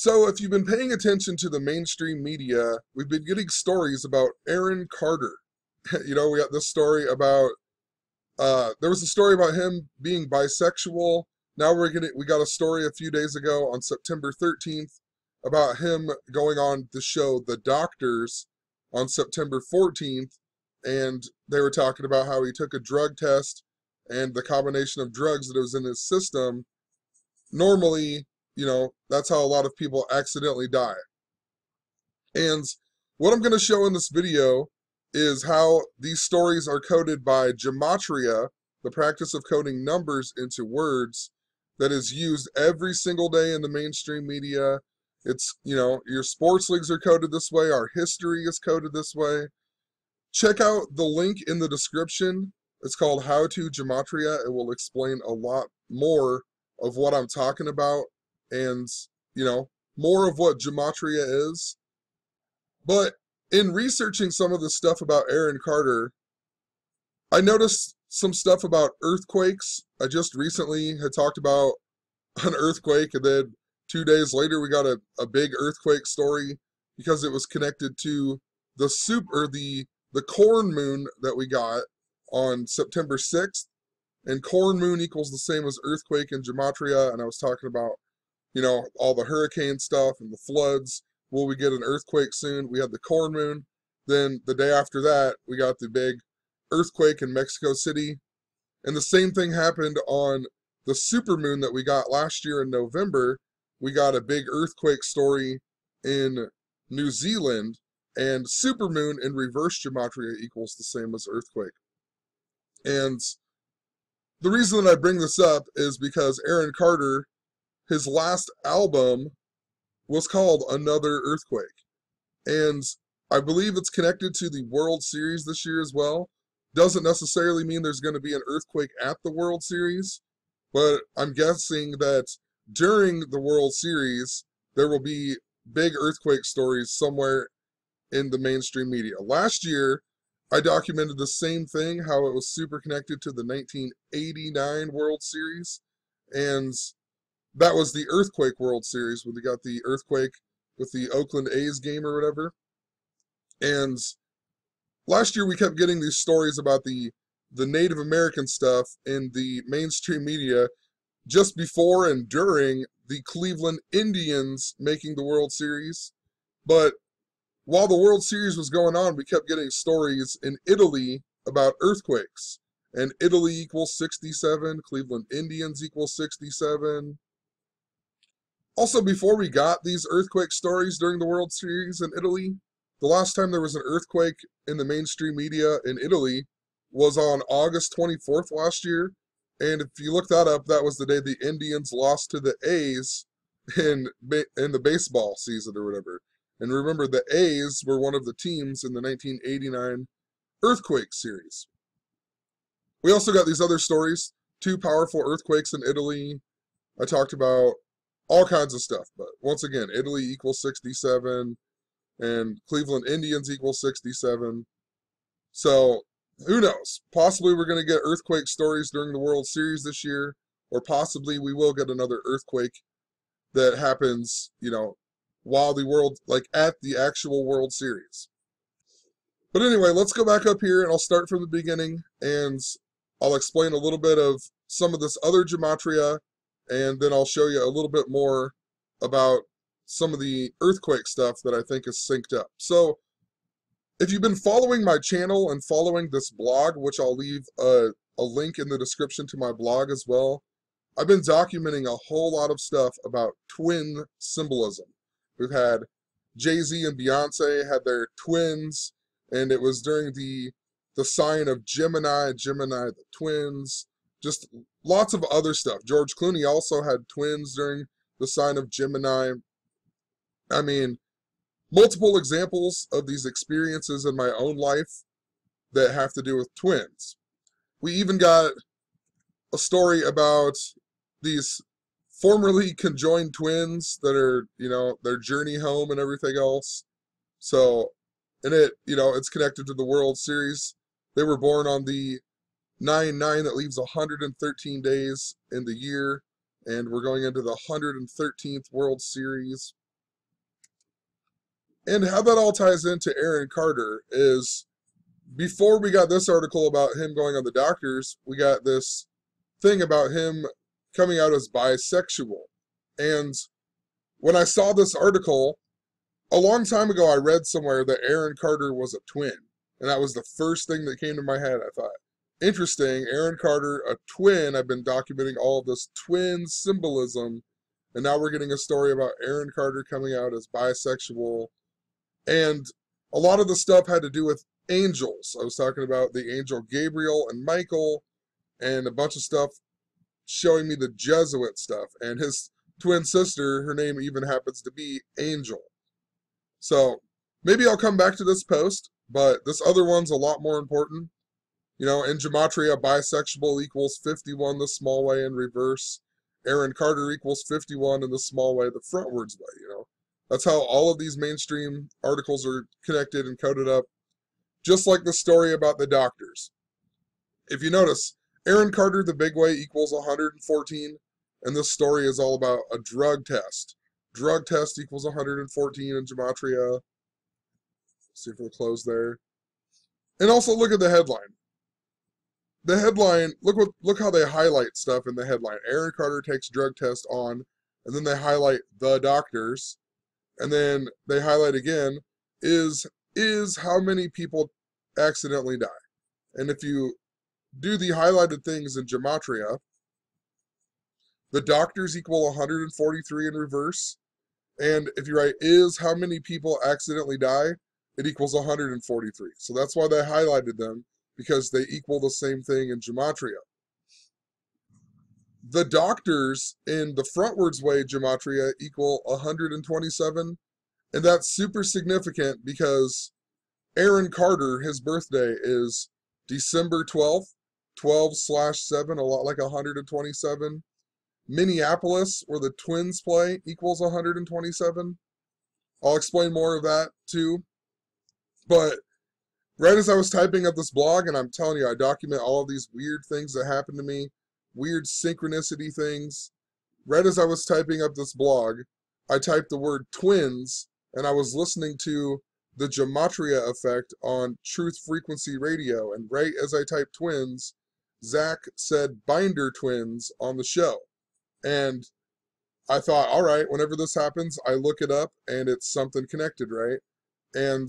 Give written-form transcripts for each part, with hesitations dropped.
So, if you've been paying attention to the mainstream media, we've been getting stories about Aaron Carter. We got this story about there was a story about him being bisexual. Now we got a story a few days ago on September 13th about him going on the show The Doctors on September 14th, and they were talking about how he took a drug test and the combination of drugs that was in his system. Normally, that's how a lot of people accidentally die. And what I'm going to show in this video is how these stories are coded by gematria, the practice of coding numbers into words that is used every single day in the mainstream media. Your sports leagues are coded this way, our history is coded this way. Check out the link in the description. It's called How to Gematria. It will explain a lot more of what I'm talking about and, more of what gematria is. But in researching some of the stuff about Aaron Carter, I noticed some stuff about earthquakes. I just recently had talked about an earthquake, and then 2 days later we got a big earthquake story because it was connected to the corn moon that we got on September 6th. And corn moon equals the same as earthquake in gematria, and I was talking about, all the hurricane stuff and the floods. Will we get an earthquake soon? We had the corn moon. Then the day after that, we got the big earthquake in Mexico City. And the same thing happened on the supermoon that we got last year in November. We got a big earthquake story in New Zealand, and supermoon in reverse gematria equals the same as earthquake. And the reason that I bring this up is because Aaron Carter, his last album was called Another Earthquake. And I believe it's connected to the World Series this year as well. Doesn't necessarily mean there's going to be an earthquake at the World Series, but I'm guessing that during the World Series, there will be big earthquake stories somewhere in the mainstream media. Last year, I documented the same thing, how it was super connected to the 1989 World Series, and that was the Earthquake World Series, when they got the earthquake with the Oakland A's game or whatever. And last year we kept getting these stories about the Native American stuff in the mainstream media just before and during the Cleveland Indians making the World Series. But while the World Series was going on, we kept getting stories in Italy about earthquakes. And Italy equals 67, Cleveland Indians equals 67. Also, before we got these earthquake stories during the World Series in Italy, the last time there was an earthquake in the mainstream media in Italy was on August 24th last year. And if you look that up, that was the day the Indians lost to the A's in the baseball season or whatever. And remember, the A's were one of the teams in the 1989 earthquake series. We also got these other stories, 2 powerful earthquakes in Italy. I talked about all kinds of stuff, but once again, Italy equals 67, and Cleveland Indians equals 67. So, who knows? Possibly we're going to get earthquake stories during the World Series this year, or possibly we will get another earthquake that happens, while at the actual World Series. But anyway, let's go back up here, and I'll start from the beginning, and I'll explain a little bit of some of this other gematria, and then I'll show you a little bit more about some of the earthquake stuff that I think is synced up. So, if you've been following my channel and following this blog, which I'll leave a link in the description to my blog as well, I've been documenting a whole lot of stuff about twin symbolism. We've had Jay-Z and Beyonce had their twins, and it was during the sign of Gemini the twins, just lots of other stuff. George Clooney also had twins during the sign of Gemini. I mean, multiple examples of these experiences in my own life that have to do with twins. We even got a story about these formerly conjoined twins that are, their journey home and everything else. So, and it's connected to the World Series. They were born on the 9/9 that leaves 113 days in the year, and we're going into the 113th World Series. And how that all ties into Aaron Carter is, before we got this article about him going on the doctors, we got this thing about him coming out as bisexual. And when I saw this article, a long time ago, I read somewhere that Aaron Carter was a twin. And that was the first thing that came to my head. I thought, interesting, Aaron Carter, a twin. I've been documenting all of this twin symbolism. And now we're getting a story about Aaron Carter coming out as bisexual. And a lot of the stuff had to do with angels. I was talking about the angel Gabriel and Michael, and a bunch of stuff showing me the Jesuit stuff. And his twin sister, her name even happens to be Angel. So maybe I'll come back to this post, but this other one's a lot more important. You know, in gematria, bisexual equals 51 the small way in reverse. Aaron Carter equals 51 in the small way the frontwards way, you know. That's how all of these mainstream articles are connected and coded up. Just like the story about the doctors. If you notice, Aaron Carter the big way equals 114, and this story is all about a drug test. Drug test equals 114 in gematria. Let's see if we'll close there. And also look at the headline. The headline, look how they highlight stuff in the headline. Aaron Carter takes drug test on, and then they highlight the doctors, and then they highlight again, is how many people accidentally die. And if you do the highlighted things in gematria, the doctors equal 143 in reverse. And if you write is how many people accidentally die, it equals 143. So that's why they highlighted them, because they equal the same thing in gematria. The doctors in the frontwards way gematria equal 127. And that's super significant because Aaron Carter, his birthday is December 12th, 12/7, a lot like 127. Minneapolis, where the Twins play, equals 127. I'll explain more of that too. But right as I was typing up this blog, and I'm telling you, I document all of these weird things that happen to me, weird synchronicity things. Right as I was typing up this blog, I typed the word twins, and I was listening to the gematria effect on Truth Frequency Radio. And right as I typed twins, Zach said binder twins on the show. And I thought, all right, whenever this happens, I look it up and it's something connected, right? And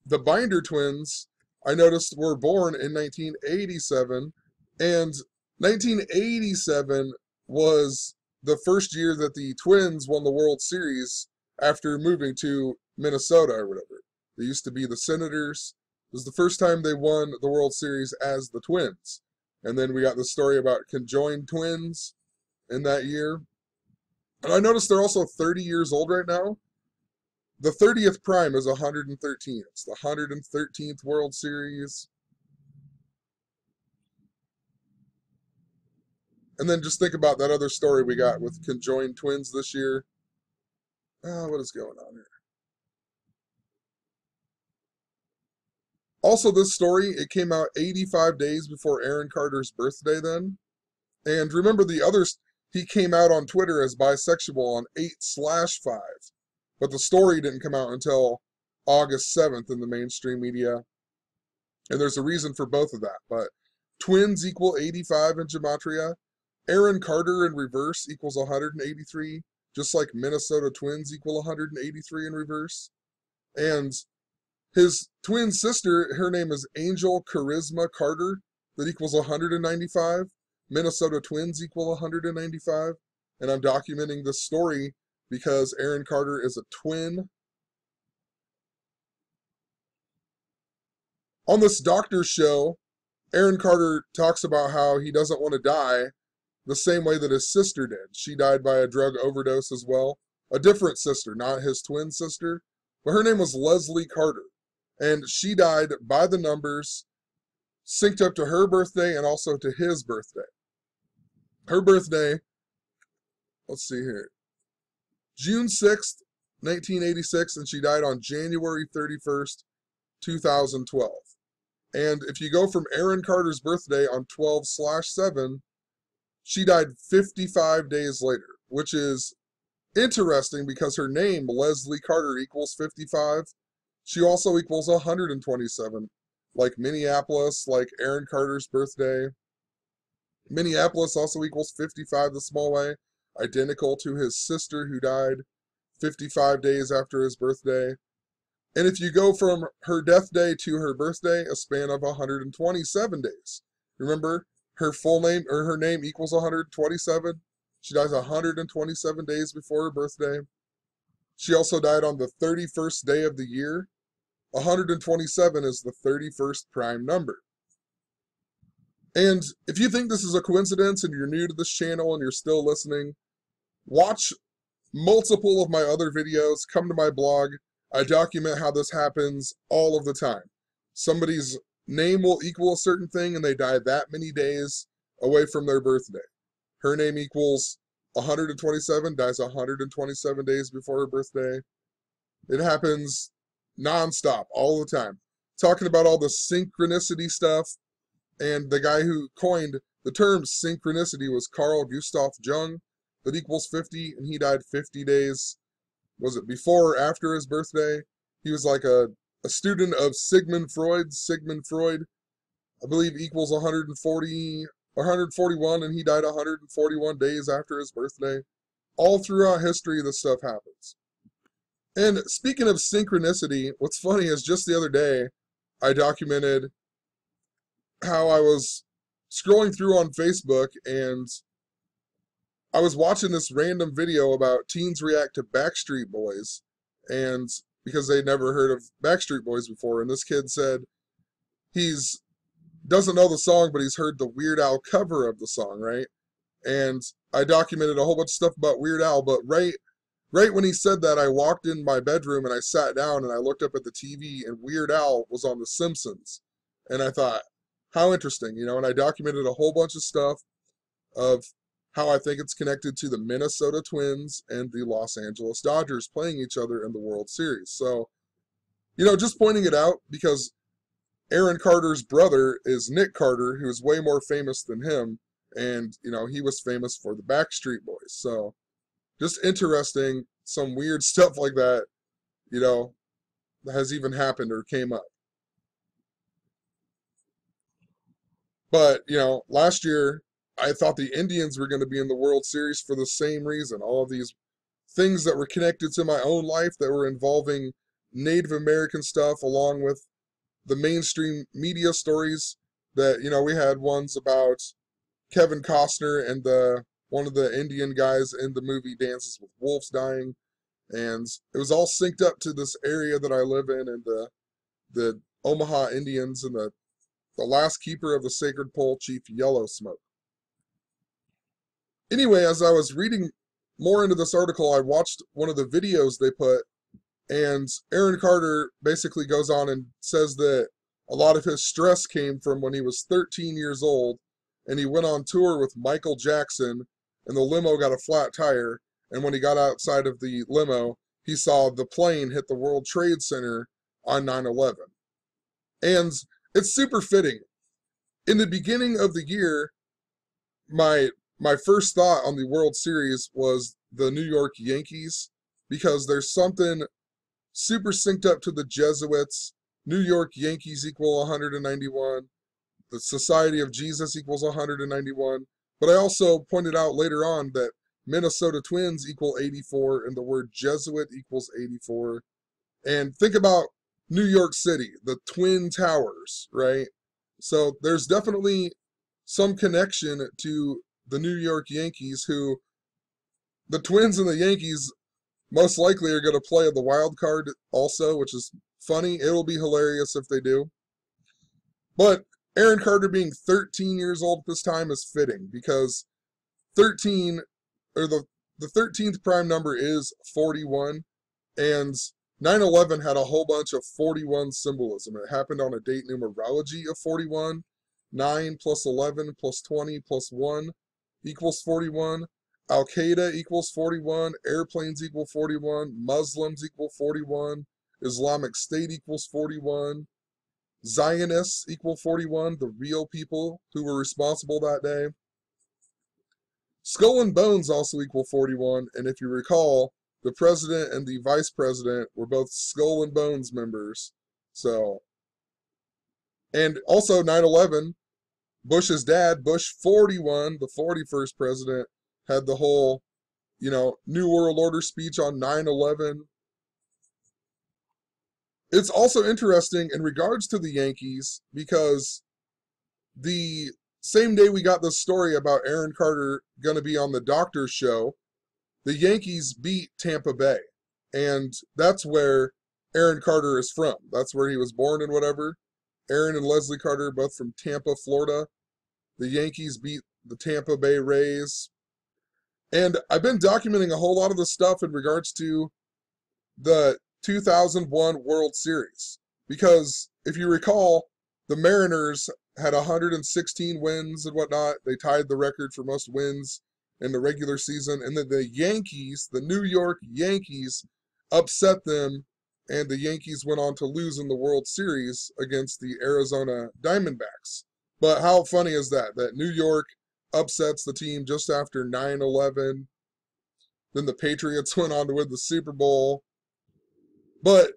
the binder twins, I noticed, were born in 1987. And 1987 was the first year that the Twins won the World Series after moving to Minnesota or whatever. They used to be the Senators. It was the first time they won the World Series as the Twins. And then we got the story about conjoined twins in that year. And I noticed they're also 30 years old right now. The 30th prime is 113. It's the 113th World Series. And then just think about that other story we got with conjoined twins this year. What is going on here? Also, this story, it came out 85 days before Aaron Carter's birthday then. And remember the others, he came out on Twitter as bisexual on 8/5. But the story didn't come out until August 7th in the mainstream media. And there's a reason for both of that. But twins equal 85 in gematria. Aaron Carter in reverse equals 183. Just like Minnesota Twins equal 183 in reverse. And his twin sister, her name is Angel Charisma Carter, that equals 195. Minnesota Twins equal 195. And I'm documenting this story because Aaron Carter is a twin. On this doctor's show, Aaron Carter talks about how he doesn't want to die the same way that his sister did. She died by a drug overdose as well. A different sister, not his twin sister. But her name was Leslie Carter. And she died by the numbers, synced up to her birthday and also to his birthday. Her birthday, let's see here, June 6th, 1986, and she died on January 31st, 2012. And if you go from Aaron Carter's birthday on 12/7, she died 55 days later, which is interesting because her name, Leslie Carter, equals 55. She also equals 127. Like Minneapolis, like Aaron Carter's birthday. Minneapolis also equals 55 the small way, identical to his sister who died 55 days after his birthday. And if you go from her death day to her birthday, a span of 127 days. Remember, her full name or her name equals 127. She dies 127 days before her birthday. She also died on the 31st day of the year. 127 is the 31st prime number. And if you think this is a coincidence and you're new to this channel and you're still listening, watch multiple of my other videos, come to my blog. I document how this happens all of the time. Somebody's name will equal a certain thing and they die that many days away from their birthday. Her name equals 127, dies 127 days before her birthday. It happens nonstop, all the time. Talking about all the synchronicity stuff, and the guy who coined the term synchronicity was Carl Gustav Jung, that equals 50, and he died 50 days, was it before or after his birthday? He was like a student of Sigmund Freud. Sigmund Freud, I believe, equals 141, and he died 141 days after his birthday. All throughout history, this stuff happens. And speaking of synchronicity, what's funny is just the other day, I documented how I was scrolling through on Facebook and I was watching this random video about teens react to Backstreet Boys, and because they'd never heard of Backstreet Boys before, and this kid said he's doesn't know the song, but he's heard the Weird Al cover of the song, right? And I documented a whole bunch of stuff about Weird Al, but right when he said that, I walked in my bedroom and I sat down and I looked up at the TV and Weird Al was on The Simpsons. And I thought, how interesting, you know, and I documented a whole bunch of stuff of how I think it's connected to the Minnesota Twins and the Los Angeles Dodgers playing each other in the World Series. So, you know, just pointing it out because Aaron Carter's brother is Nick Carter, who is way more famous than him. And, you know, he was famous for the Backstreet Boys. So, just interesting, some weird stuff like that, you know, has even happened or came up. But, you know, last year, I thought the Indians were going to be in the World Series for the same reason. All of these things that were connected to my own life that were involving Native American stuff, along with the mainstream media stories that, you know, we had ones about Kevin Costner and one of the Indian guys in the movie Dances with Wolves dying. And it was all synced up to this area that I live in and the Omaha Indians and the last keeper of the sacred pole, Chief Yellow Smoke. Anyway, as I was reading more into this article, I watched one of the videos they put, and Aaron Carter basically goes on and says that a lot of his stress came from when he was 13 years old, and he went on tour with Michael Jackson, and the limo got a flat tire, and when he got outside of the limo, he saw the plane hit the World Trade Center on 9/11. And it's super fitting. In the beginning of the year, my first thought on the World Series was the New York Yankees, because there's something super synced up to the Jesuits. New York Yankees equal 191. The Society of Jesus equals 191. But I also pointed out later on that Minnesota Twins equal 84 and the word Jesuit equals 84. And think about New York City, the Twin Towers, right? So there's definitely some connection to the New York Yankees, who the Twins and the Yankees most likely are going to play the wild card also, which is funny. It will be hilarious if they do. But Aaron Carter being 13 years old at this time is fitting because 13, or the 13th prime number is 41, and 9/11 had a whole bunch of 41 symbolism. It happened on a date numerology of 41. 9 plus 11 plus 20 plus 1 equals 41. Al-Qaeda equals 41. Airplanes equal 41. Muslims equal 41. Islamic State equals 41. Zionists equal 41, the real people who were responsible that day. Skull and bones also equal 41, and if you recall, the president and the vice president were both Skull and Bones members. So, and also 9/11, Bush's dad, Bush 41, the 41st president, had the whole, New World Order speech on 9/11. It's also interesting in regards to the Yankees because the same day we got this story about Aaron Carter going to be on the Doctor's show, the Yankees beat Tampa Bay. And that's where Aaron Carter is from. That's where he was born and whatever. Aaron and Leslie Carter, both from Tampa, Florida. The Yankees beat the Tampa Bay Rays. And I've been documenting a whole lot of the stuff in regards to the 2001 World Series. Because if you recall, the Mariners had 116 wins and whatnot. They tied the record for most wins in the regular season. And then the Yankees, the New York Yankees, upset them. And the Yankees went on to lose in the World Series against the Arizona Diamondbacks. But how funny is that? That New York upsets the team just after 9/11. Then the Patriots went on to win the Super Bowl. But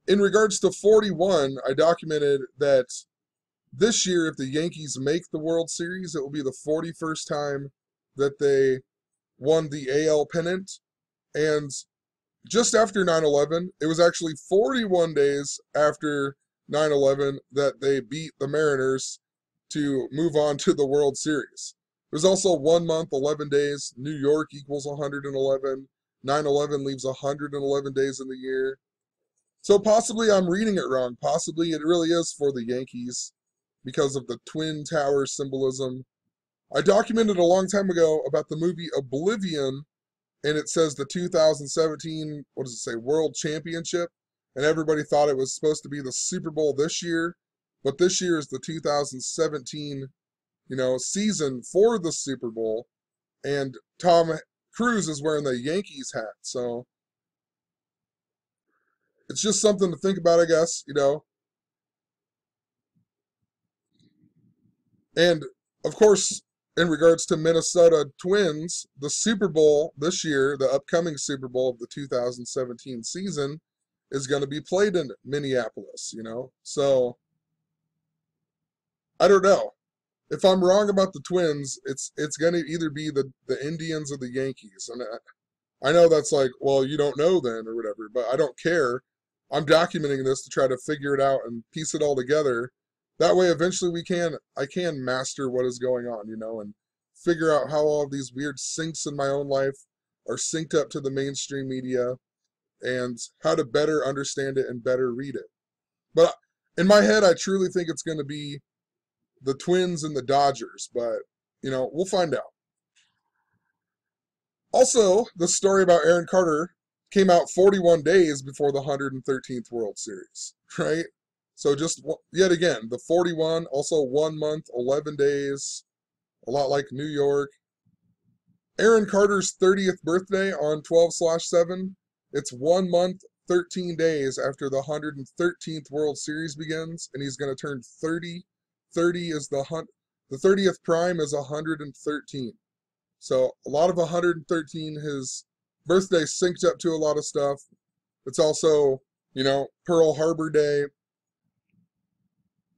in regards to 41, I documented that this year, if the Yankees make the World Series, it will be the 41st time that they won the AL pennant. And just after 9/11, it was actually 41 days after 9/11 that they beat the Mariners to move on to the World Series. There's also 1 month, 11 days. New York equals 111. 9/11 leaves 111 days in the year. So possibly I'm reading it wrong. Possibly it really is for the Yankees because of the Twin Towers symbolism. I documented a long time ago about the movie Oblivion, and it says the 2017, what does it say, World Championship, and everybody thought it was supposed to be the Super Bowl this year, but this year is the 2017, season for the Super Bowl, and Tom Cruise is wearing the Yankees hat, so it's just something to think about, I guess, And, of course, in regards to Minnesota Twins, the Super Bowl this year, the upcoming Super Bowl of the 2017 season, is going to be played in Minneapolis, So, I don't know. If I'm wrong about the Twins, it's going to either be the Indians or the Yankees. And I know that's like, well, you don't know then or whatever, but I don't care. I'm documenting this to try to figure it out and piece it all together. That way, eventually, I can master what is going on, and figure out how all of these weird syncs in my own life are synced up to the mainstream media and how to better understand it and better read it. But in my head, I truly think it's going to be the Twins and the Dodgers, but, we'll find out. Also, the story about Aaron Carter came out 41 days before the 113th World Series, right? So just yet again, the 41, also 1 month, 11 days, a lot like New York. Aaron Carter's 30th birthday on 12/7. It's 1 month, 13 days after the 113th World Series begins, and he's going to turn 30. 30 is the 30th prime is 113. So a lot of 113, his birthday synced up to a lot of stuff. It's also, Pearl Harbor Day.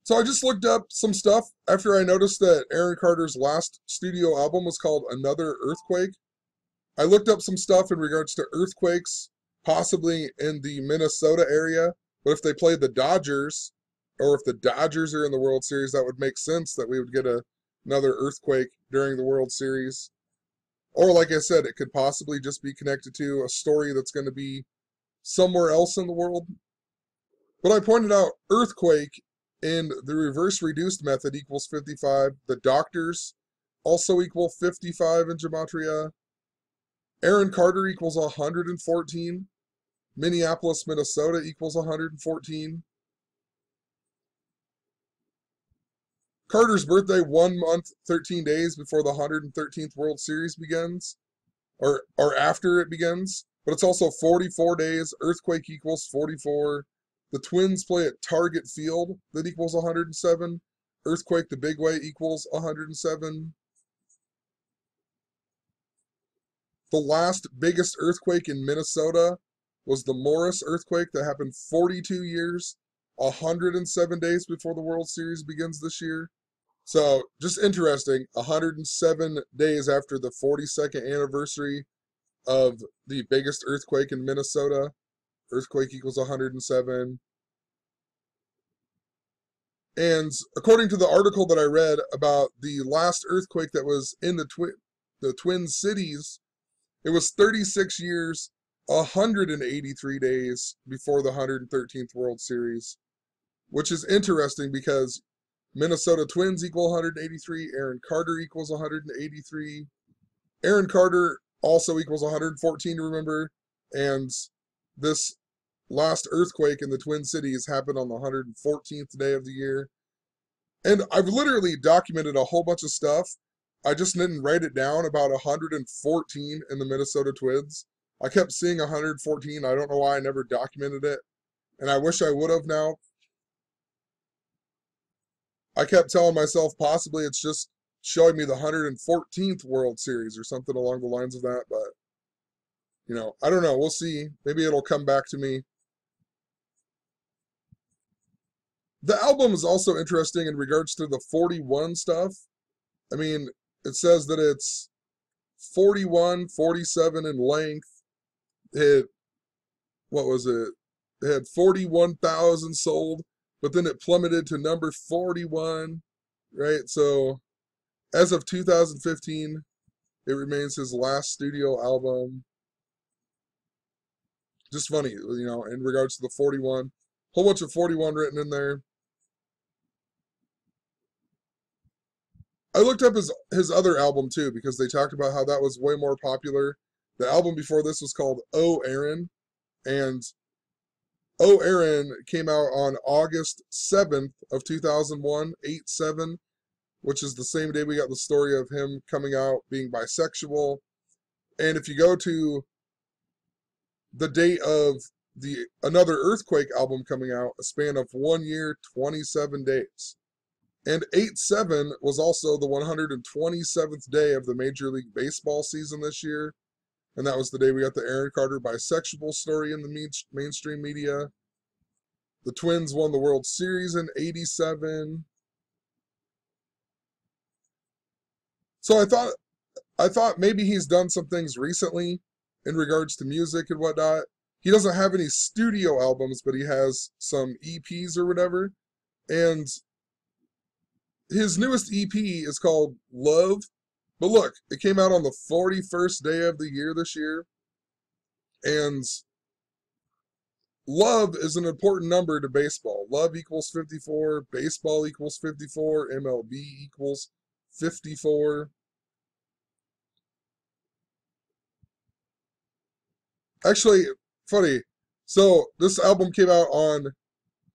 So I just looked up some stuff after I noticed that Aaron Carter's last studio album was called Another Earthquake. I looked up some stuff in regards to earthquakes, possibly in the Minnesota area. But if they played the Dodgers, or if the Dodgers are in the World Series, that would make sense that we would get another earthquake during the World Series. Or like I said, it could possibly just be connected to a story that's going to be somewhere else in the world. But I pointed out earthquake in the reverse reduced method equals 55. The doctors also equal 55 in gematria. Aaron Carter equals 114. Minneapolis, Minnesota equals 114. Carter's birthday 1 month, 13 days before the 113th World Series begins, or after it begins. But it's also 44 days. Earthquake equals 44. The Twins play at Target Field. That equals 107. Earthquake the Big Way equals 107. The last biggest earthquake in Minnesota was the Morris earthquake that happened 42 years, 107 days before the World Series begins this year. So, just interesting, 107 days after the 42nd anniversary of the biggest earthquake in Minnesota. Earthquake equals 107. And according to the article that I read about the last earthquake that was in the Twin Cities, it was 36 years, 183 days before the 113th World Series, which is interesting because Minnesota Twins equal 183, Aaron Carter equals 183. Aaron Carter also equals 114, remember? And this last earthquake in the Twin Cities happened on the 114th day of the year. And I've literally documented a whole bunch of stuff. I just didn't write it down about 114 in the Minnesota Twins. I kept seeing 114. I don't know why I never documented it. And I wish I would have now. I kept telling myself possibly it's just showing me the 114th World Series or something along the lines of that. But, I don't know. We'll see. Maybe it'll come back to me. The album is also interesting in regards to the 41 stuff. I mean, it says that it's 41, 47 in length. What was it? It had 41,000 sold, but then it plummeted to number 41, right? So, as of 2015, it remains his last studio album. Just funny, in regards to the 41. Whole bunch of 41 written in there. I looked up his other album too because they talked about how that was way more popular. The album before this was called Oh Aaron, and Oh Aaron came out on August 7th of 2001, 8/7, which is the same day we got the story of him coming out being bisexual. And if you go to the date of the Another Earthquake album coming out, a span of 1 year, 27 days. And 8/7 was also the 127th day of the Major League Baseball season this year. And that was the day we got the Aaron Carter bisexual story in the mainstream media. The Twins won the World Series in 87. So I thought maybe he's done some things recently in regards to music and whatnot. He doesn't have any studio albums, but he has some EPs or whatever. And his newest EP is called Love. But look, it came out on the 41st day of the year this year. And love is an important number to baseball. Love equals 54. Baseball equals 54. MLB equals 54. Actually, funny. So this album came out on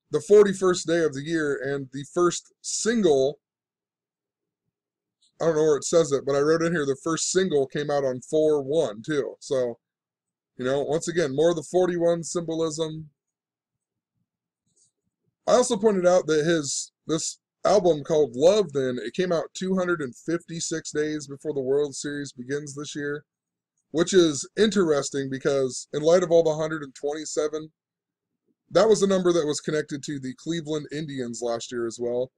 the 41st day of the year, and the first single, I don't know where it says it, but I wrote in here the first single came out on 4/1 too. So, once again, more of the 41 symbolism. I also pointed out that this album called Love, then, it came out 256 days before the World Series begins this year, which is interesting because in light of all the 127, that was a number that was connected to the Cleveland Indians last year as well.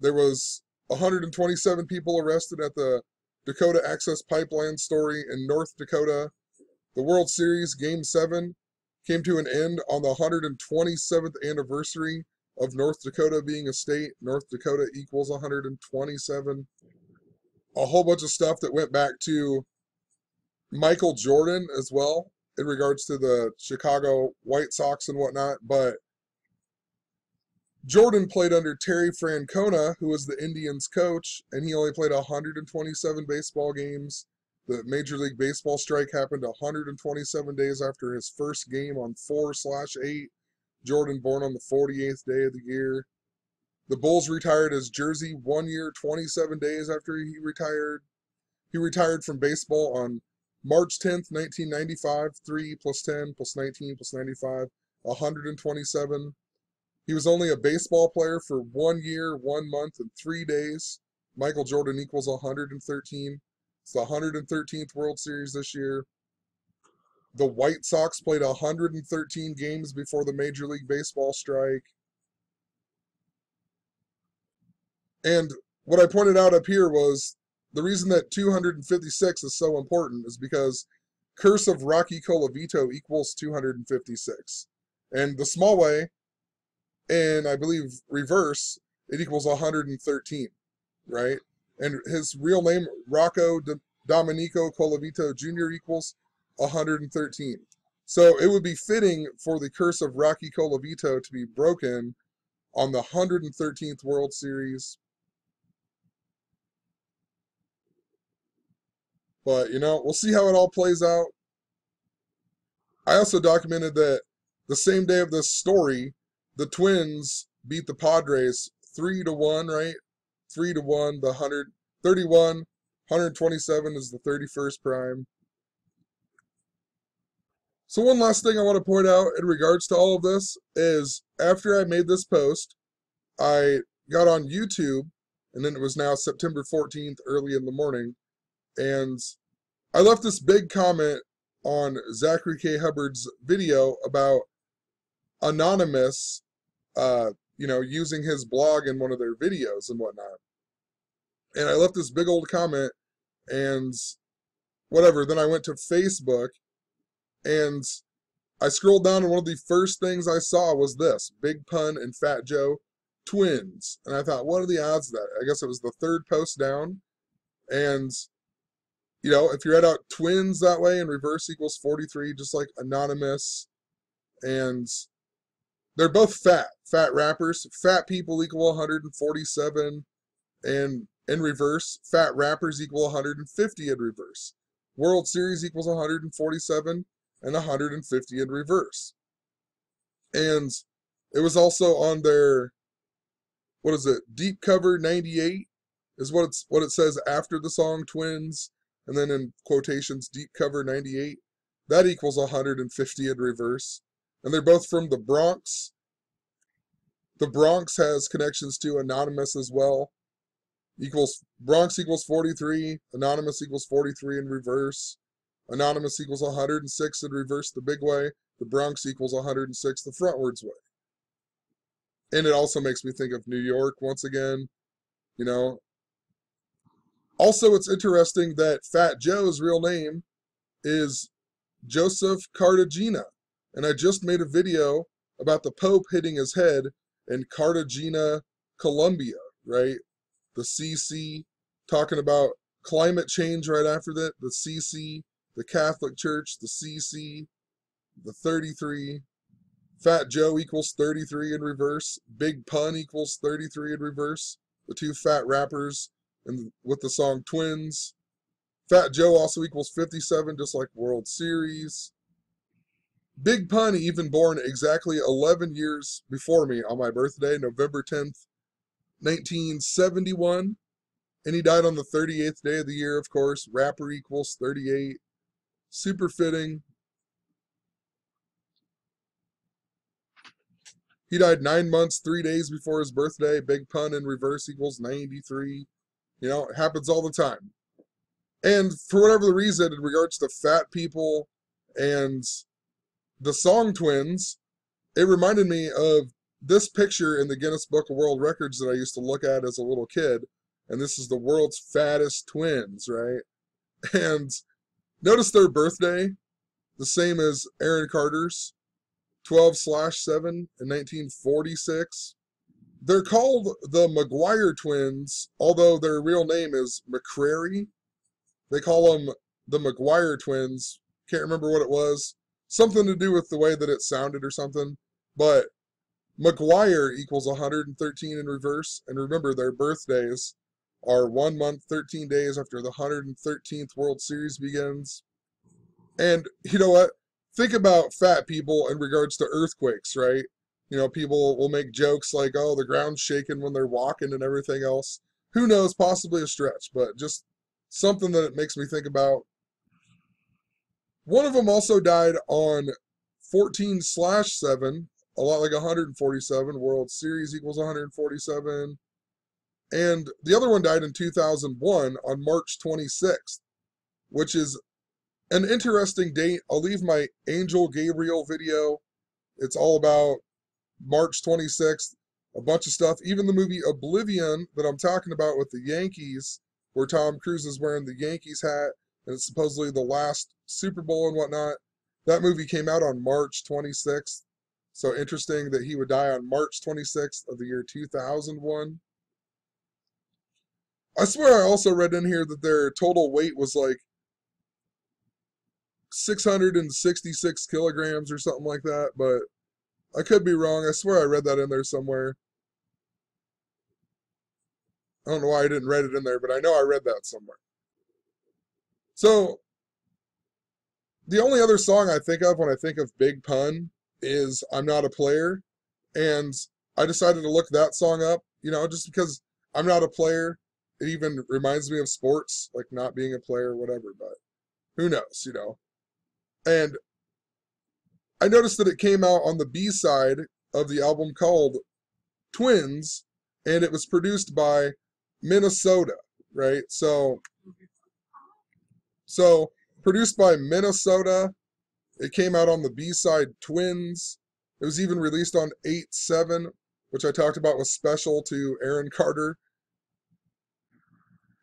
There was 127 people arrested at the Dakota Access Pipeline story in North Dakota. The World Series Game 7 came to an end on the 127th anniversary of North Dakota being a state. North Dakota equals 127. A whole bunch of stuff that went back to Michael Jordan as well in regards to the Chicago White Sox and whatnot, but Jordan played under Terry Francona, who was the Indians coach, and he only played 127 baseball games. The Major League Baseball strike happened 127 days after his first game on 4/8. Jordan born on the 48th day of the year. The Bulls retired his jersey 1 year, 27 days after he retired. He retired from baseball on March 10th, 1995, 3 plus 10 plus 19 plus 95, 127. He was only a baseball player for 1 year, 1 month, and 3 days. Michael Jordan equals 113. It's the 113th World Series this year. The White Sox played 113 games before the Major League Baseball strike. And what I pointed out up here was the reason that 256 is so important is because Curse of Rocky Colavito equals 256. And the small way, and I believe reverse, it equals 113, right? And his real name, Rocco Domenico Colavito Jr., equals 113. So it would be fitting for the Curse of Rocky Colavito to be broken on the 113th World Series. But, we'll see how it all plays out. I also documented that the same day of this story, the Twins beat the Padres 3-1, right? 3-1, the 131, 127 is the 31st prime. So one last thing I want to point out in regards to all of this is after I made this post, I got on YouTube, and then it was now September 14th, early in the morning, and I left this big comment on Zachary K. Hubbard's video about Anonymous, using his blog in one of their videos and whatnot. And I left this big old comment and whatever. Then I went to Facebook and I scrolled down and one of the first things I saw was this, Big Pun and Fat Joe, twins. And I thought, what are the odds of that? I guess it was the third post down. And if you read out twins that way and reverse equals 43, just like Anonymous. And they're both fat rappers. Fat people equal 147. And in reverse, fat rappers equal 150 in reverse. World Series equals 147 and 150 in reverse. And it was also on their, Deep Cover 98 is what it says after the song Twins. And then in quotations, Deep Cover 98, that equals 150 in reverse. And they're both from the Bronx. The Bronx has connections to Anonymous as well. Bronx equals 43, Anonymous equals 43 in reverse. Anonymous equals 106 in reverse the big way. The Bronx equals 106 the frontwards way. And it also makes me think of New York once again, Also, it's interesting that Fat Joe's real name is Joseph Cartagena. And I just made a video about the Pope hitting his head in Cartagena, Colombia, right? The CC, talking about climate change right after that. The CC, the Catholic Church, the CC, the 33. Fat Joe equals 33 in reverse. Big Pun equals 33 in reverse. The two fat rappers and with the song Twins. Fat Joe also equals 57, just like World Series. Big Pun even born exactly 11 years before me on my birthday, November 10th, 1971. And he died on the 38th day of the year, of course. Rapper equals 38. Super fitting. He died 9 months, 3 days before his birthday. Big Pun in reverse equals 93. It happens all the time. And for whatever the reason, in regards to fat people and the song Twins, it reminded me of this picture in the Guinness Book of World Records that I used to look at as a little kid. And this is the world's fattest twins, right? And notice their birthday, the same as Aaron Carter's, 12/7 in 1946. They're called the McGuire twins, although their real name is McCrary. They call them the McGuire twins. Can't remember what it was. Something to do with the way that it sounded or something. But McGuire equals 113 in reverse. And remember, their birthdays are 1 month, 13 days after the 113th World Series begins. And you know what? Think about fat people in regards to earthquakes, right? People will make jokes like, oh, the ground's shaking when they're walking and everything else. Who knows? Possibly a stretch, but just something that it makes me think about. One of them also died on 14/7, a lot like 147. World Series equals 147. And the other one died in 2001 on March 26th, which is An interesting date. I'll leave my Angel Gabriel video. It's all about March 26th. A bunch of stuff. Even the movie Oblivion that I'm talking about with the Yankees, where Tom Cruise is wearing the Yankees hat, and it's supposedly the last Super Bowl and whatnot. That movie came out on March 26th. So interesting that he would die on March 26th of the year 2001. I swear I also read in here that their total weight was like 666 kilograms or something like that, but I could be wrong. I swear I read that in there somewhere. I don't know why I didn't read it in there, but I know I read that somewhere. So, the only other song I think of when I think of Big Pun is I'm Not a Player, and I decided to look that song up, just because I'm not a player. It even reminds me of sports, like not being a player or whatever, but who knows, And I noticed that it came out on the B-side of the album called Twins, and it was produced by Minnesota, right? So produced by Minnesota. It came out on the B-side Twins. It was even released on 8/7, which I talked about was special to Aaron Carter.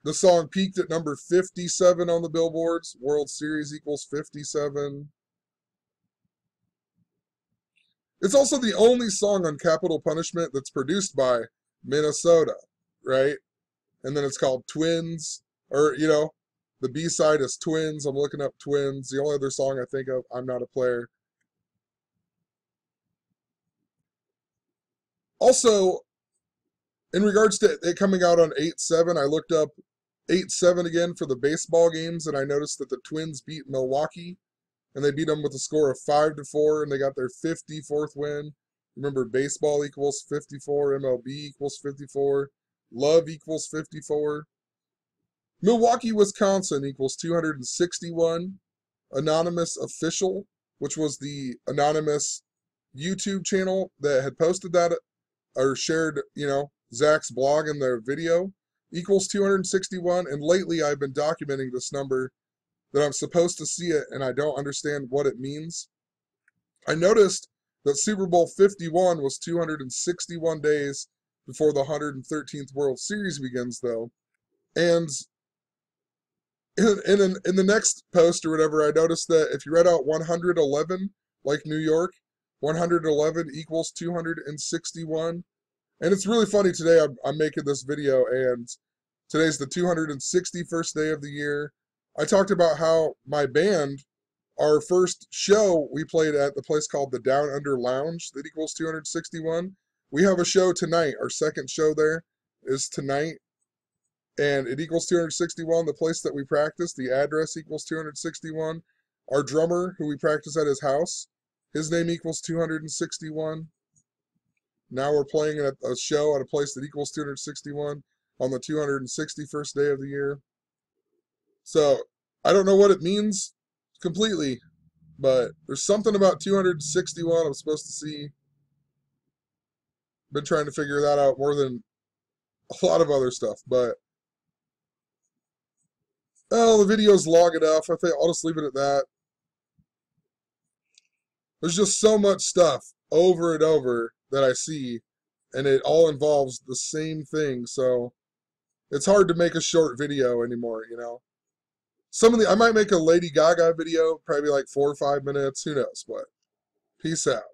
The song peaked at number 57 on the Billboards. World Series equals 57. It's also the only song on Capital Punishment that's produced by Minnesota, right? And then it's called Twins, or, the B-side is Twins. I'm looking up Twins. The only other song I think of, I'm Not a Player. Also, in regards to it coming out on 8/7, I looked up 8/7 again for the baseball games, and I noticed that the Twins beat Milwaukee, and they beat them with a score of 5-4, and they got their 54th win. Remember, baseball equals 54, MLB equals 54, love equals 54. Milwaukee, Wisconsin equals 261. Anonymous Official, which was the anonymous YouTube channel that had posted that or shared, Zach's blog in their video, equals 261. And lately I've been documenting this number that I'm supposed to see it and I don't understand what it means. I noticed that Super Bowl 51 was 261 days before the 113th World Series begins, though. And in the next post or whatever, I noticed that if you read out 111, like New York, 111 equals 261. And it's really funny today, I'm making this video, and today's the 261st day of the year. I talked about how my band, our first show we played at the place called the Down Under Lounge, that equals 261. We have a show tonight. Our second show there is tonight, and it equals 261. The place that we practice, the address equals 261. Our drummer, who we practice at his house, his name equals 261. Now we're playing at a show at a place that equals 261 on the 261st day of the year. So, I don't know what it means completely, but there's something about 261 I'm supposed to see. Been trying to figure that out more than a lot of other stuff, but the video's long enough. I think I'll just leave it at that. There's just so much stuff over and over that I see, and it all involves the same thing, so it's hard to make a short video anymore, I might make a Lady Gaga video, probably like 4 or 5 minutes, who knows, but peace out.